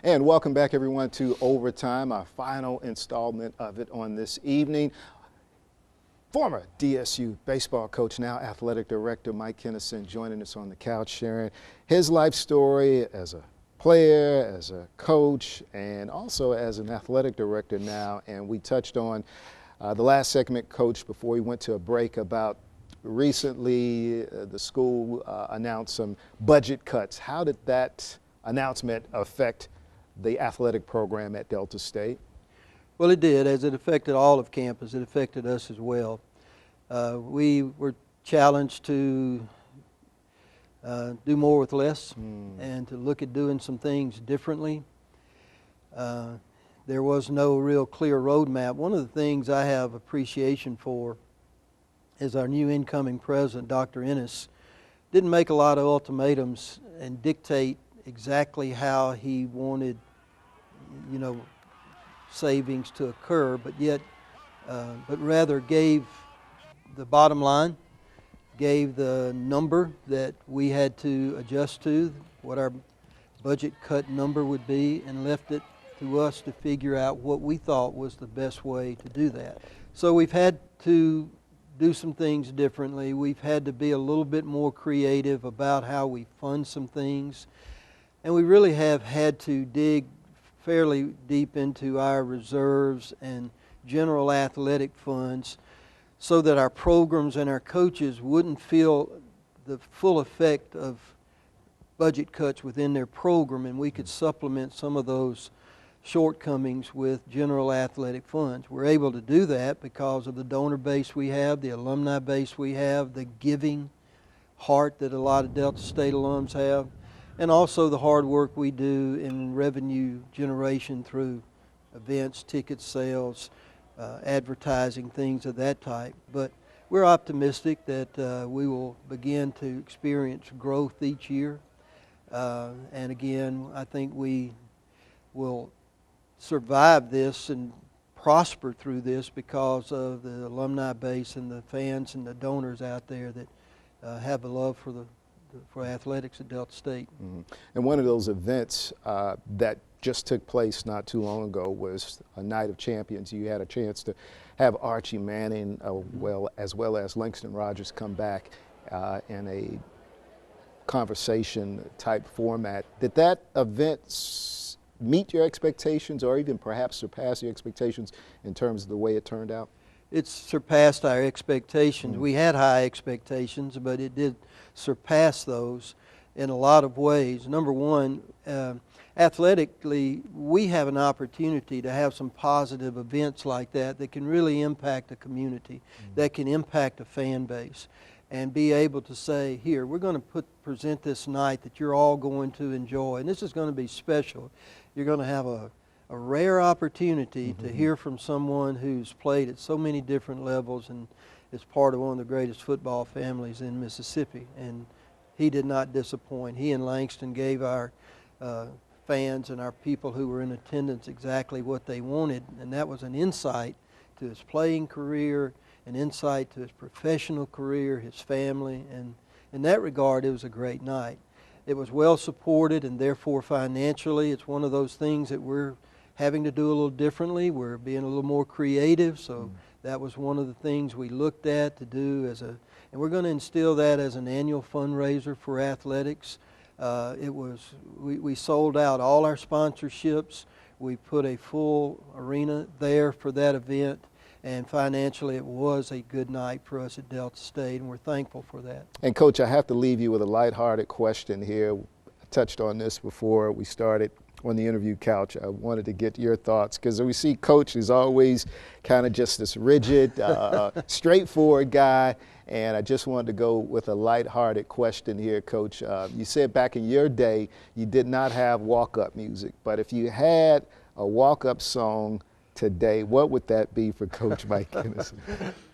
And welcome back, everyone, to Overtime, our final installment of it on this evening. Former DSU baseball coach, now athletic director Mike Kinnison, joining us on the couch, sharing his life story as a player, as a coach, and also as an athletic director now. And we touched on the last segment, Coach, before we went to a break, about recently the school announced some budget cuts. How did that announcement affect the athletic program at Delta State? Well, it did. As it affected all of campus, it affected us as well. We were challenged to do more with less and to look at doing some things differently. There was no real clear roadmap. One of the things I have appreciation for is our new incoming president, Dr. Ennis, didn't make a lot of ultimatums and dictate exactly how he wanted, savings to occur, but rather gave the bottom line, gave the number that we had to adjust to, what our budget cut number would be, and left it to us to figure out what we thought was the best way to do that. So we've had to do some things differently. We've had to be a little bit more creative about how we fund some things. And we really have had to dig fairly deep into our reserves and general athletic funds so that our programs and our coaches wouldn't feel the full effect of budget cuts within their program, and we could supplement some of those shortcomings with general athletic funds. We're able to do that because of the donor base we have, the alumni base we have, the giving heart that a lot of Delta State alums have, and also the hard work we do in revenue generation through events, ticket sales, advertising, things of that type. But we're optimistic that we will begin to experience growth each year. And again, I think we will survive this and prosper through this because of the alumni base and the fans and the donors out there that have a love for athletics at Delta State. Mm-hmm. And one of those events that just took place not too long ago was a Night of Champions. You had a chance to have Archie Manning as well as Langston Rogers come back in a conversation type format. Did that event meet your expectations or even perhaps surpass your expectations in terms of the way it turned out? It's surpassed our expectations. We had high expectations, but it did surpass those in a lot of ways. Number one, athletically, we have an opportunity to have some positive events like that that can really impact a community, that can impact a fan base, and be able to say, here, we're going to present this night that you're all going to enjoy, and this is going to be special. You're going to have a rare opportunity to hear from someone who's played at so many different levels and is part of one of the greatest football families in Mississippi. And he did not disappoint. He and Langston gave our fans and our people who were in attendance exactly what they wanted, and that was an insight to his playing career, an insight to his professional career, his family, and in that regard, it was a great night. It was well supported, and therefore financially, it's one of those things that we're having to do a little differently. We're being a little more creative, so that was one of the things we looked at to do and we're going to instill that as an annual fundraiser for athletics. We sold out all our sponsorships. We put a full arena there for that event. And financially, it was a good night for us at Delta State, and we're thankful for that. And, Coach, I have to leave you with a lighthearted question here. I touched on this before we started on the interview couch. I wanted to get your thoughts because we see Coach is always kind of just this rigid, straightforward guy. And I just wanted to go with a lighthearted question here, Coach. You said back in your day you did not have walk-up music, but if you had a walk-up song today, what would that be for Coach Mike Kinnison?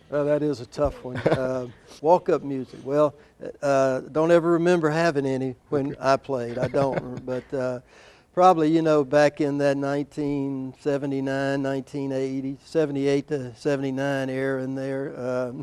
Well, that is a tough one. Walk-up music. Well, don't ever remember having any when I played. I don't. But probably, back in that 1979, 1980, 78 to 79 era in there,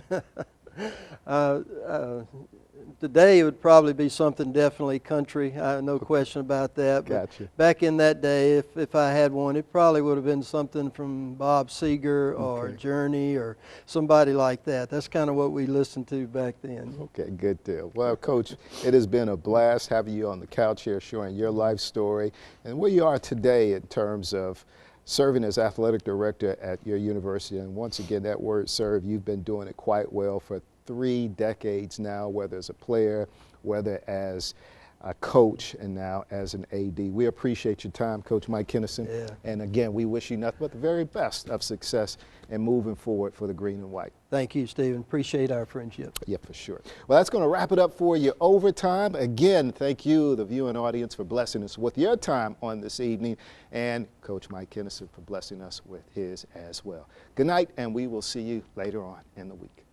today it would probably be something definitely country, no question about that. But Gotcha. back in that day, if I had one, it probably would have been something from Bob Seger or Okay. Journey or somebody like that. That's kind of what we listened to back then. Okay, good deal. Well, Coach, it has been a blast having you on the couch here sharing your life story and where you are today in terms of serving as athletic director at your university. And once again, that word serve, you've been doing it quite well for 3 decades now, whether as a player, whether as a coach, and now as an AD. We appreciate your time, Coach Mike Kinnison. Yeah. And again, we wish you nothing but the very best of success in moving forward for the green and white. Thank you, Stephen. Appreciate our friendship. Yeah, for sure. Well, that's going to wrap it up for you. Overtime. Again, thank you, the viewing audience, for blessing us with your time on this evening, and Coach Mike Kinnison for blessing us with his as well. Good night, and we will see you later on in the week.